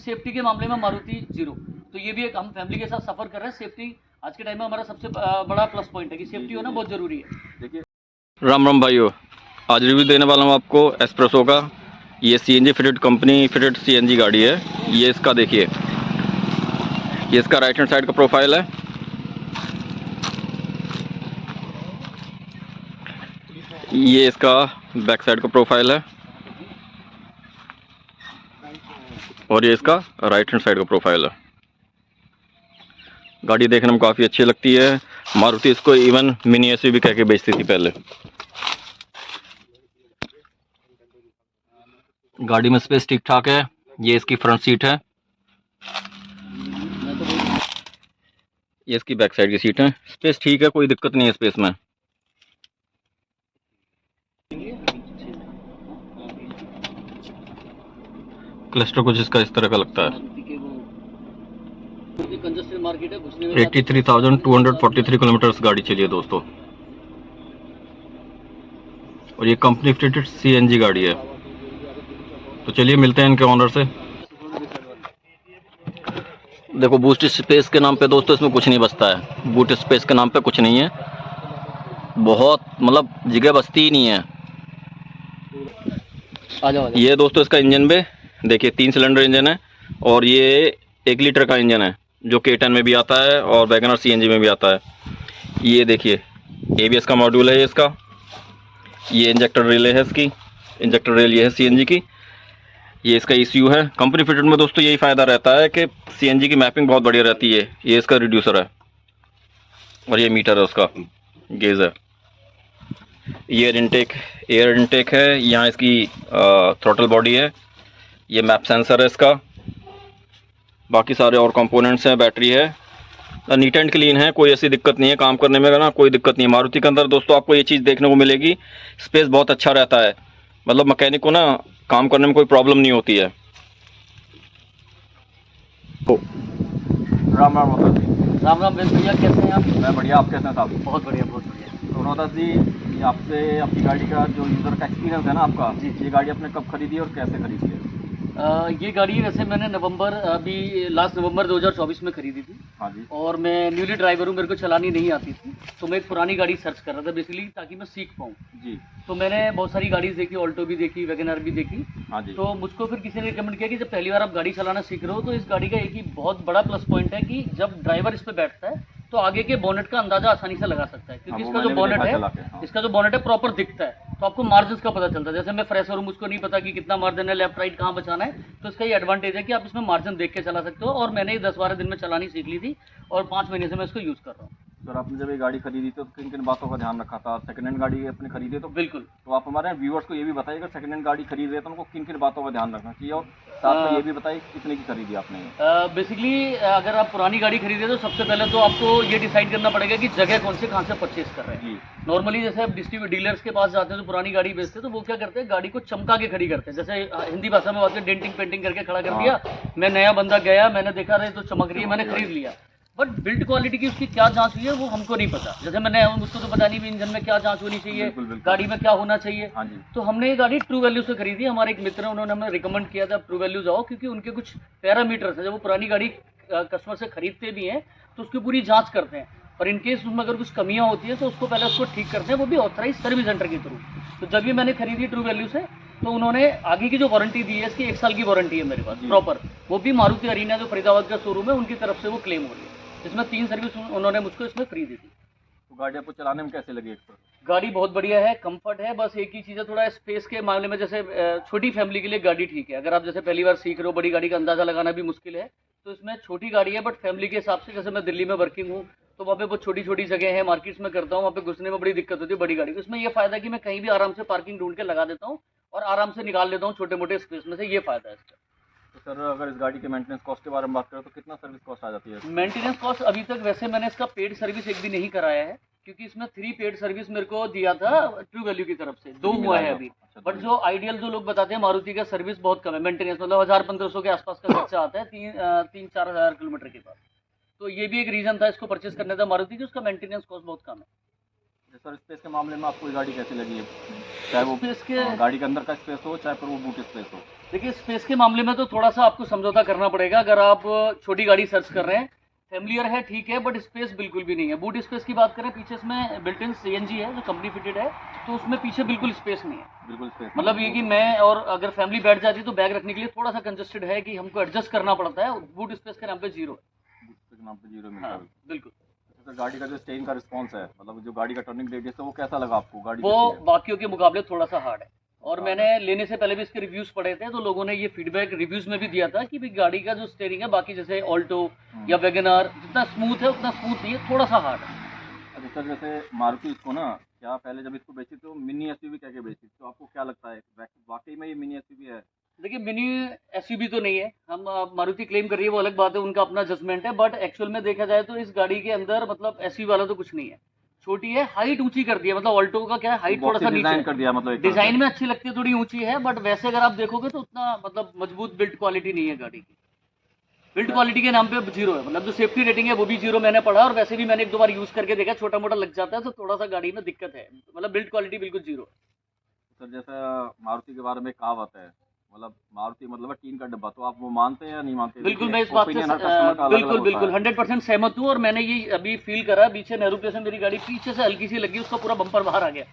Safety के मामले में मारुति जीरो। तो ये भी एक हम फैमिली के साथ सफ़र कर रहे हैं। सेफ्टी आज के टाइम में हमारा सबसे बड़ा प्लस पॉइंट है कि सेफ्टी होना बहुत ज़रूरी है। देखिए, राम राम भाइयों, आज रिव्यू देने वाला हूँ आपको एस्प्रेसो का। ये CNG fitted, company fitted CNG गाड़ी है। ये इसका देखिए, ये इसका राइट हैंड साइड का प्रोफाइल है। ये इसका बैक साइड का प्रोफाइल है और ये इसका राइट हैंड साइड का प्रोफाइल है। गाड़ी देखने में काफ़ी अच्छी लगती है। मारुति इसको इवन मिनी एसयूवी कह के बेचती थी पहले। गाड़ी में स्पेस ठीक ठाक है। ये इसकी फ्रंट सीट है, ये इसकी बैक साइड की सीट है। स्पेस ठीक है, कोई दिक्कत नहीं है स्पेस में। क्लस्टर कुछ इसका इस तरह का लगता है। 83,243 किलोमीटर गाड़ी चली है दोस्तों, और ये कंपनी फिटेड सीएनजी गाड़ी है। तो चलिए मिलते हैं इनके ऑनर से। देखो, बूस्ट स्पेस के नाम पे दोस्तों इसमें कुछ नहीं बचता है। बूट स्पेस के नाम पे कुछ नहीं है, बहुत मतलब जगह बचती ही नहीं है। ये दोस्तों इसका इंजन भी देखिए, 3 सिलेंडर इंजन है और ये 1 लीटर का इंजन है जो K10 में भी आता है और वैगनर सीएनजी में भी आता है। ये देखिए, ABS का मॉड्यूल है इसका। ये इंजेक्टर रेल है इसकी, इंजेक्टर रेल ये है सीएनजी की। ये इसका ECU है। कंपनी फिटेड में दोस्तों यही फ़ायदा रहता है कि सीएनजी की मैपिंग बहुत बढ़िया रहती है। ये इसका रिड्यूसर है और ये मीटर है, उसका गेज है। एयर इनटेक है। यहाँ इसकी थ्रॉटल बॉडी है। ये मैप सेंसर है इसका। बाकी सारे और कंपोनेंट्स हैं, बैटरी है। नीट एंड क्लीन है, कोई ऐसी दिक्कत नहीं है काम करने में ना, कोई दिक्कत नहीं है। मारुति के अंदर दोस्तों आपको ये चीज़ देखने को मिलेगी, स्पेस बहुत अच्छा रहता है। मतलब मैकेनिक को ना काम करने में कोई प्रॉब्लम नहीं होती है। राम राम रोहतास जी। राम राम भैया, कैसे हैं आप? मैं बढ़िया, आप कैसे हैं साहब? बहुत बढ़िया, बहुत बढ़िया। तो रोहतास जी, ये आपसे अपनी गाड़ी का जो यूज़र का एक्सपीरियंस है ना आपका, जी। ये गाड़ी आपने कब खरीदी और कैसे खरीदी है? ये गाड़ी वैसे मैंने लास्ट नवंबर 2024 में खरीदी थी। हाँ जी। और मैं न्यूली ड्राइवर हूँ, मेरे को चलानी नहीं आती थी, तो मैं एक पुरानी गाड़ी सर्च कर रहा था बेसिकली, ताकि मैं सीख पाऊँ जी। तो मैंने बहुत सारी गाड़ी देखी, ऑल्टो भी देखी, वैगनर भी देखी। हाँ जी। तो मुझको फिर किसी ने रिकमेंड किया कि जब पहली बार आप गाड़ी चलाना सीख रहे हो तो इस गाड़ी का एक ही बहुत बड़ा प्लस पॉइंट है कि जब ड्राइवर इस पर बैठता है तो आगे के बोनेट का अंदाजा आसानी से लगा सकता है, क्योंकि इसका जो बोनेट है, इसका जो बोनेट है प्रॉपर दिखता है, तो आपको मार्जिन का पता चलता है। जैसे मैं फ्रेशर हूँ, मुझको नहीं पता कि कितना मार्जिन है, लेफ्ट राइट कहाँ बचाना है, तो इसका ये एडवांटेज है कि आप इसमें मार्जिन देख के चला सकते हो। और मैंने 10-12 दिन में चलानी सीख ली थी और 5 महीने से मैं इसको यूज़ कर रहा हूँ। सर, आपने जब ये गाड़ी खरीदी तो किन किन बातों का ध्यान रखा था? सेकंड हैंड गाड़ी अपने खरीदे तो बिल्कुल, तो आप हमारे व्यूअर्स को ये भी बताइए, अगर सेकंड हैंड गाड़ी खरीद रहे तो उनको किन किन बातों का ध्यान रखना चाहिए, और साथ में ये भी बताइए कितने की खरीदी आपने? बेसिकली अगर आप पुरानी गाड़ी खरीदे तो सबसे पहले तो आपको ये डिसाइड करना पड़ेगा कि जगह कौन से, कहाँ से परचेज कर रहे हैं। नॉर्मली जैसे आप डीलर्स के पास जाते हैं तो पुरानी गाड़ी बेचते हैं, तो वो क्या करते हैं, गाड़ी को चमका के खड़ी करते हैं। जैसे हिंदी भाषा में बात करें, डेंटिंग पेंटिंग करके खड़ा कर दिया। मैं नया बंदा गया, मैंने देखा रहे तो चमक रही है, मैंने खरीद लिया। बट बिल्ड क्वालिटी की उसकी क्या जांच हुई है वो हमको नहीं पता। जैसे मैंने मुझको तो पता नहीं भी इंजन में क्या जांच होनी चाहिए, गाड़ी में क्या होना चाहिए। तो हमने ये गाड़ी ट्रू वैल्यू से खरीदी। हमारे एक मित्र हैं, उन्होंने हमें रिकमेंड किया था ट्रू वैल्यू जाओ, क्योंकि उनके कुछ पैरामीटर्स हैं। जब वो पुरानी गाड़ी कस्टमर से खरीदते भी हैं तो उसकी पूरी जाँच करते हैं, और इनकेस उसमें अगर कुछ कमियाँ होती है तो उसको पहले उसको ठीक करते हैं, वो भी ऑथराइज सर्विस सेंटर के थ्रू। तो जब भी मैंने खरीदी ट्रू वैल्यू से, तो उन्होंने आगे की जो वारंटी दी है, इसकी 1 साल की वारंटी है मेरे पास प्रॉपर, वो भी मारुति अरीना जो फरीदाबाद का शोरूम है उनकी तरफ से वो क्लेम हो रही है। इसमें 3 सर्विस उन्होंने मुझको इसमें फ्री दी थी। तो गाड़ी आपको चलाने में कैसे लगी? गाड़ी बहुत बढ़िया है, कंफर्ट है। बस एक ही चीज़ है, थोड़ा स्पेस के मामले में, जैसे छोटी फैमिली के लिए गाड़ी ठीक है। अगर आप जैसे पहली बार सीख रहे हो, बड़ी गाड़ी का अंदाज़ा लगाना भी मुश्किल है, तो इसमें छोटी गाड़ी है। बट फैमिली के हिसाब से, जैसे मैं दिल्ली में वर्किंग हूँ तो वहाँ पे बहुत छोटी छोटी जगह है, मार्केट्स में करता हूँ, वहाँ पे घुसने में बड़ी दिक्कत होती है बड़ी गाड़ी। इसमें ये फ़ायदा है कि मैं कहीं भी आराम से पार्किंग ढूंढ के लगा देता हूँ और आराम से निकाल लेता हूँ छोटे मोटे स्पेस में से, ये फ़ायदा है इसका। तो सर, अगर इस गाड़ी के मेंटेनेंस कॉस्ट के बारे में बात करें तो कितना सर्विस कॉस्ट आ जाती है? मेंटेनेंस कॉस्ट अभी तक वैसे मैंने इसका पेड सर्विस एक भी नहीं कराया है, क्योंकि इसमें 3 पेड सर्विस मेरे को दिया था ट्रू वैल्यू की तरफ से, 2 हुआ है अभी। बट जो आइडियल जो लोग बताते हैं, मारुति का सर्विस बहुत कम है, मेंटेनेंस मतलब 1000-1500 के आसपास का खर्चा आता है 3-4 हज़ार किलोमीटर के बाद। तो ये भी एक रीज़न था इसको परचेस करने का मारुति की, उसका मेंटेनेंस कॉस्ट बहुत कम है। सर, स्पेस के मामले में आपको ये गाड़ी कैसी लगी है? चाहे वो इसके गाड़ी के अंदर का स्पेस हो, चाहे फिर वो बूट स्पेस हो? देखिए स्पेस के मामले में तो थोड़ा सा आपको समझौता करना पड़ेगा। अगर आप छोटी गाड़ी सर्च कर रहे हैं, फैमिलियर है ठीक है, बट स्पेस बिल्कुल भी नहीं है। बूट स्पेस की बात करें, पीछे इसमें बिल्ट इन सीएनजी है जो कंपनी फिटेड है, तो उसमें पीछे बिल्कुल स्पेस नहीं है। बिल्कुल स्पेस मतलब ये कि मैं और अगर फैमिली बैठ जाती तो बैग रखने के लिए थोड़ा सा कंजस्टेड है कि हमको एडजस्ट करना पड़ता है। बूट स्पेस के नाम पे जीरो है। के नाम पे 0 मिलता हाँ है। बिल्कुल। तो गाड़ी का जो स्टेइंग का रिस्पांस है, मतलब जो गाड़ी का टर्निंग रेडियस है, वो कैसा लगा आपको? गाड़ी वो कैसी है? बाकियों के मुकाबले थोड़ा सा हार्ड है। और मैंने लेने से पहले भी इसके रिव्यूज़ पढ़े थे, तो लोगों ने ये फीडबैक रिव्यूज़ में भी दिया था कि भाई गाड़ी का जो स्टीयरिंग है बाकी जैसे ऑल्टो या वैगनआर जितना स्मूथ है उतना स्मूथ नहीं है, थोड़ा सा हार्ड है। अच्छा सर, जैसे मारुति इसको ना, क्या पहले जब इसको बेची तो मिनी एसयूवी कह के बेची, तो आपको क्या लगता है वाकई में ये मिनी एसयूवी है? देखिए मिनी एसयूवी तो नहीं है, हम मारुति क्लेम कर रही है वो अलग बात है, उनका अपना जजमेंट है। बट एक्चुअल में देखा जाए तो इस गाड़ी के अंदर मतलब एसयूवी वाला तो कुछ नहीं है। छोटी है, हाइट ऊंची कर दी है। मतलब ऑल्टो का क्या है, हाइट थोड़ा सा नीचे डिजाइन है। कर दिया मतलब एक तरह से। डिजाइन में अच्छी लगती है, थोड़ी ऊंची है, बट वैसे अगर आप देखोगे तो उतना मतलब मजबूत बिल्ड क्वालिटी नहीं है गाड़ी की। बिल्ड क्वालिटी के नाम पे जीरो है। मतलब जो सेफ्टी रेटिंग है वो भी जीरो मैंने पढ़ा, और वैसे भी मैंने एक दो बार यूज करके देखा, छोटा मोटा लग जाता है तो थोड़ा सा गाड़ी में दिक्कत है। मतलब बिल्ड क्वालिटी बिल्कुल जीरो है। सर जैसा मारुति के बारे में कहावत है, मतलब मारुति मतलब है टीन का डब्बा, तो आप वो मानते हैं या नहीं मानते? बिल्कुल, मैं इस बात से बिल्कुल बिल्कुल 100% सहमत हूँ। और मैंने ये अभी फील करा, पीछे नेहरू प्लेस में मेरी गाड़ी पीछे से हल्की सी लगी, उसका पूरा बम्पर बाहर आ गया,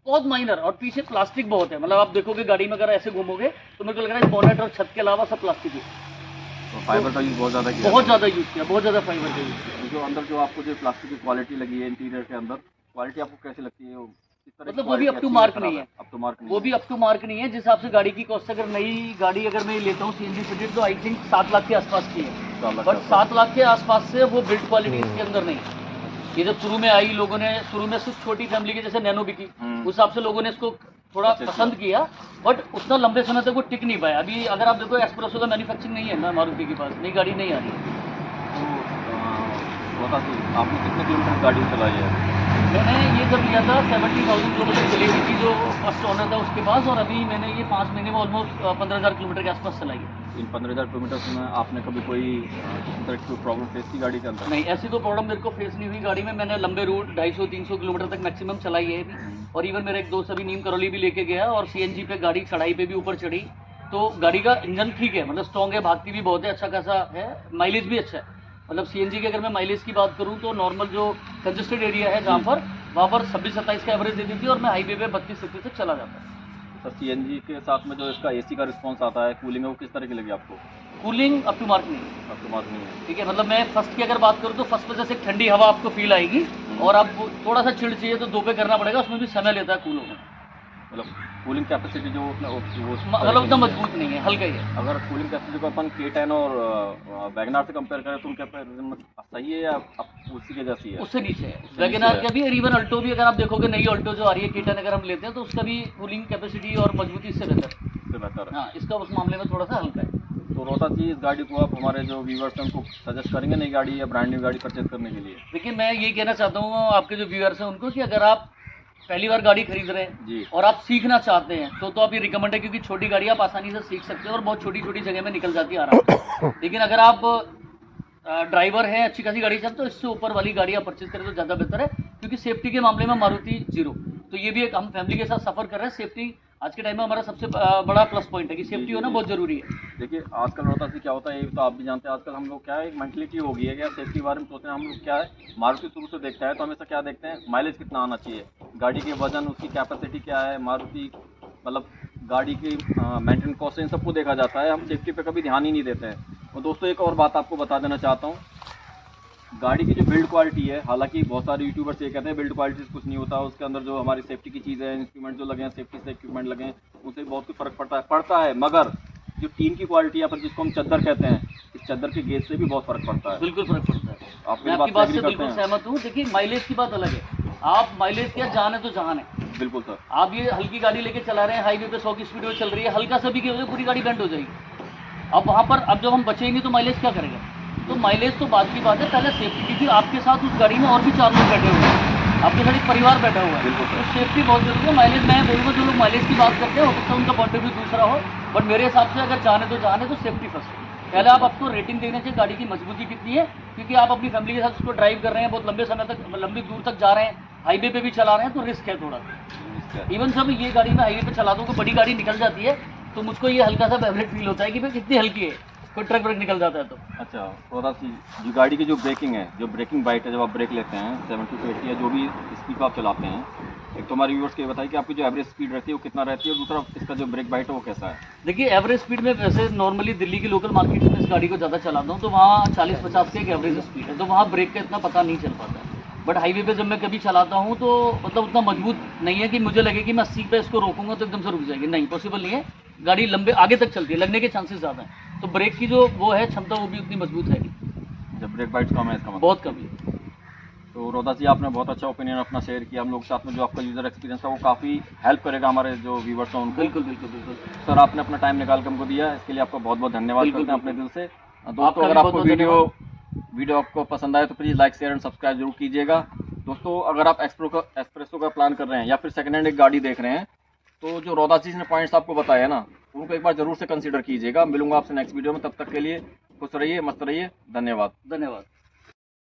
बहुत माइनर। और पीछे प्लास्टिक बहुत है। मतलब आप देखोगे गाड़ी में अगर ऐसे घूमोगे तो मेरे को लग रहा है बोनेट और छत के अलावा सब प्लास्टिक है। तो फाइबर का यूज बहुत ज़्यादा किया? बहुत ज़्यादा यूज़ किया, बहुत ज़्यादा फाइबर का यूज़ किया। जो अंदर जो आपको जो प्लास्टिक की क्वालिटी लगी है इंटीरियर के अंदर, क्वालिटी आपको कैसी लगती है? किस तरह की मतलब वो भी quality अप टू अच्छी मार्क खराब नहीं है। अप टू मार्क नहीं वो है। भी अप टू मार्क नहीं है। जिस हिसाब से गाड़ी की कॉस्ट, अगर नई गाड़ी अगर मैं लेता हूँ सीएनजी फिटेड, तो आई थिंक 7 लाख के आसपास की है। बट 7 लाख के आसपास से वो बिल्ड क्वालिटी इसके अंदर नहीं है। ये जब शुरू में आई, लोगों ने शुरू में सिर्फ छोटी फैमिली के जैसे नैनो बिकी, उस हिसाब से लोगों ने इसको थोड़ा पसंद किया, बट उतना लंबे समय तक वो टिक नहीं पाया। अभी अगर आप देखो एस्प्रेसो का मैन्युफैक्चरिंग नहीं है ना मारुति के पास, नई गाड़ी नहीं आ रही है। तो बता दी आपने कितने किलोमीटर गाड़ी चलाई है? मैंने ये जब लिया था 70,000 किलोमीटर चली हुई थी जो फर्स्ट ओनर था उसके पास, और अभी मैंने ये 5 महीने में ऑलमोस्ट 15,000 किलोमीटर के आसपास चलाई है। इन 15,000 किलोमीटर में आपने कभी कोई किसी तरह की प्रॉब्लम फेस की गाड़ी के अंदर? नहीं, ऐसी तो प्रॉब्लम मेरे को फेस नहीं हुई गाड़ी में। मैंने लंबे रूट 250-300 किलोमीटर तक मैक्सिमम चलाई है अभी। और इवन मेरा एक दोस्त अभी नीम करौली भी लेके गया, और सीएनजी पे गाड़ी चढ़ाई पे भी ऊपर चढ़ी, तो गाड़ी का इंजन ठीक है, मतलब स्ट्रॉन्ग है, भागती भी बहुत है, अच्छा खासा है, माइलेज भी अच्छा है। मतलब सीएनजी की अगर मैं माइलेज की बात करूँ तो नॉर्मल जो कंजेस्टेड एरिया है जहाँ पर, वहाँ पर 26-27 का एवरेज दे दी थी, और मैं हाईवे पे 32-33 तक चला जाता है। सर सीएनजी के साथ में जो इसका एसी का रिस्पांस आता है, कूलिंग है, वो किस तरह की लगी आपको? कूलिंग अप टू मार्क नहीं है। अब तो मार्क नहीं है। ठीक है, मतलब मैं फर्स्ट की अगर बात करूँ तो फर्स्ट पे जैसे ठंडी हवा आपको फील आएगी, और आपको थोड़ा सा चिड़ चाहिए तो दो पे करना पड़ेगा, उसमें भी समय लेता है कूल होने में। मतलब कूलिंग कैपेसिटी जो मतलब उतना मजबूत नहीं है, हल्का ही है। अगर कूलिंग कैपेसिटी को अपन K10 और वैगनआर से कंपेयर करें तो उनके सही है या उसी के जैसी है? उससे नीचे है वैगनआर का भी, और इवन अल्टो भी। अगर आप देखोगे नई अल्टो जो आ रही है K10 अगर हम लेते हैं तो उसका भी कूलिंग कैपेसिटी और मजबूती इससे बेहतर है। इससे बेहतर है। हाँ, इसका उस मामले में थोड़ा सा हल्का है। तो रोहतास जी, इस गाड़ी को आप हमारे जो व्यूअर्स हैं उनको सजेस्ट करेंगे नई गाड़ी या ब्रांड न्यू गाड़ी परचेज करने के लिए? देखिए मैं ये कहना चाहता हूँ आपके जो व्यूअर्स हैं उनको, कि अगर आप पहली बार गाड़ी खरीद रहे हैं जी। और आप सीखना चाहते हैं तो आप ये रिकमेंड है, क्योंकि छोटी गाड़ी आप आसानी से सीख सकते हो और बहुत छोटी छोटी जगह में निकल जाती है आराम से। लेकिन अगर आप ड्राइवर हैं, अच्छी खासी गाड़ी चलते, तो इससे ऊपर वाली गाड़ी आप परचेज करें तो ज़्यादा बेहतर है, क्योंकि सेफ्टी के मामले में मारुति जीरो। तो ये भी एक हम फैमिली के साथ सफ़र कर रहे हैं, सेफ्टी आज के टाइम में हमारा सबसे बड़ा प्लस पॉइंट है कि सेफ्टी होना बहुत जरूरी है। देखिए आजकल रोहतास से क्या होता है, ये तो आप भी जानते हैं, आजकल हम लोग क्या है, एक मेंटलिटी हो गई है क्या सेफ्टी के बारे में सोचते हैं हम लोग। क्या है, मारुति शुरू से देखता है तो हमेशा क्या देखते हैं, माइलेज कितना आना चाहिए, गाड़ी के वजन, उसकी कैपेसिटी क्या है, मारुति मतलब गाड़ी की मेंटेन कॉस्ट, इन सबको देखा जाता है। हम सेफ्टी पे कभी ध्यान ही नहीं देते हैं। और दोस्तों एक और बात आपको बता देना चाहता हूँ, गाड़ी की जो बिल्ड क्वालिटी है, हालांकि बहुत सारे यूट्यूबर्स ये कहते हैं बिल्ड क्वालिटी से कुछ नहीं होता, उसके अंदर जो हमारी सेफ्टी की चीज़ें हैं, इंस्ट्रूमेंट जो लगे हैं, सेफ्टी से इक्विपमेंट लगे हैं, उससे बहुत कुछ फर्क पड़ता है। मगर जो टीन की क्वालिटी है, पर जिसको हम चद्दर कहते हैं, इस चद्दर के गेज से भी बहुत फर्क पड़ता है। बिल्कुल फर्क पड़ता है। आप मैं आपकी बात से बिल्कुल सहमत हूँ। देखिए माइलेज की बात अलग है, आप माइलेज क्या, जान है तो जहान है। बिल्कुल सर। आप ये हल्की गाड़ी लेके चला रहे हैं, हाईवे पे 100 की स्पीड में चल रही है, हल्का सा भी क्या हो जाए पूरी गाड़ी बेंड हो जाएगी। अब वहाँ पर अब जब हम बचेंगे तो माइलेज क्या करेगा? तो माइलेज तो बात की बात है, पहले सेफ्टी, क्योंकि आपके साथ उस गाड़ी में और भी 4 लोग बैठे हुए हैं, आपके साथ एक परिवार बैठा हुआ है, तो सेफ्टी बहुत जरूरी है। माइलेज मैं बोलूँगा, जो लोग माइलेज की बात करते हैं हो सकता है उनका पॉइंट ऑफ व्यू दूसरा हो, बट मेरे हिसाब से अगर जाने तो सेफ्टी फर्स्ट। पहले आप आपको रेटिंग देना चाहिए गाड़ी की मजबूती कितनी है, क्योंकि आप अपनी फैमिली के साथ उसको ड्राइव कर रहे हैं, बहुत लंबे समय तक, लंबी दूर तक जा रहे हैं, हाईवे पे भी चला रहे हैं, तो रिस्क है थोड़ा। इवन सब ये गाड़ी में हाईवे पे चला दो तो बड़ी गाड़ी निकल जाती है, तो मुझको ये हल्का सा वाइब्रेट फील होता है कि भाई कितनी हल्की है, कोई ट्रक ब्रेक निकल जाता है तो। अच्छा, रोदा सी जो गाड़ी की जो ब्रेकिंग है, जो ब्रेकिंग बाइट है, जब आप ब्रेक लेते हैं 70 to 80 या जो भी स्पीड पर आप चलाते हैं, एक तो हमारे व्यूअर्स को ये बताइए कि आपकी जो एवरेज स्पीड रहती है वो कितना रहती है, और दूसरा इसका जो ब्रेक बाइट है वो कैसा है? देखिए एवरेज स्पीड में वैसे नॉर्मली दिल्ली की लोकल मार्केट में इस गाड़ी को ज़्यादा चलाता हूँ तो वहाँ 40-50 की एक एवरेज स्पीड है, तो वहाँ ब्रेक का इतना पता नहीं चल पाता है। बट हाईवे पे जब मैं कभी चलाता हूँ तो मतलब उतना मजबूत नहीं है कि मुझे लगे कि मैं 80 पे इसको रोकूंगा तो एकदम से रुक जाएगी, नहीं, पॉसिबल नहीं है। गाड़ी लंबे आगे तक चलती है, लगने के चांसेस ज़्यादा हैं, तो ब्रेक की जो वो है क्षमता वो भी उतनी मजबूत है नहीं, जब ब्रेक बाइट कम है इसका मतलब? बहुत कम है। तो रोदा जी आपने बहुत अच्छा ओपिनियन अपना शेयर किया हम लोग के साथ में, जो आपका यूज़र एक्सपीरियंस था वो काफ़ी हेल्प करेगा हमारे जो व्यूवर्स हैं उनको। बिल्कुल बिल्कुल बिल्कुल सर आपने अपना टाइम निकाल के हमको दिया, इसके लिए आपका बहुत बहुत धन्यवाद बिल्कुल, करते हैं अपने दिल से। दोस्तों आपका अगर भी आपको बहुत-बहुत वीडियो आपको पसंद आए तो please like share and subscribe जरूर कीजिएगा। दोस्तों अगर आप एक्सप्रेसो का प्लान कर रहे हैं या फिर सेकंड हैंड एक गाड़ी देख रहे हैं, तो जो रोदा जी ने पॉइंट्स आपको बताया ना, उनको एक बार जरूर से कंसीडर कीजिएगा। मिलूंगा आपसे नेक्स्ट वीडियो में, तब तक के लिए खुश रहिए, मस्त रहिए, धन्यवाद। धन्यवाद।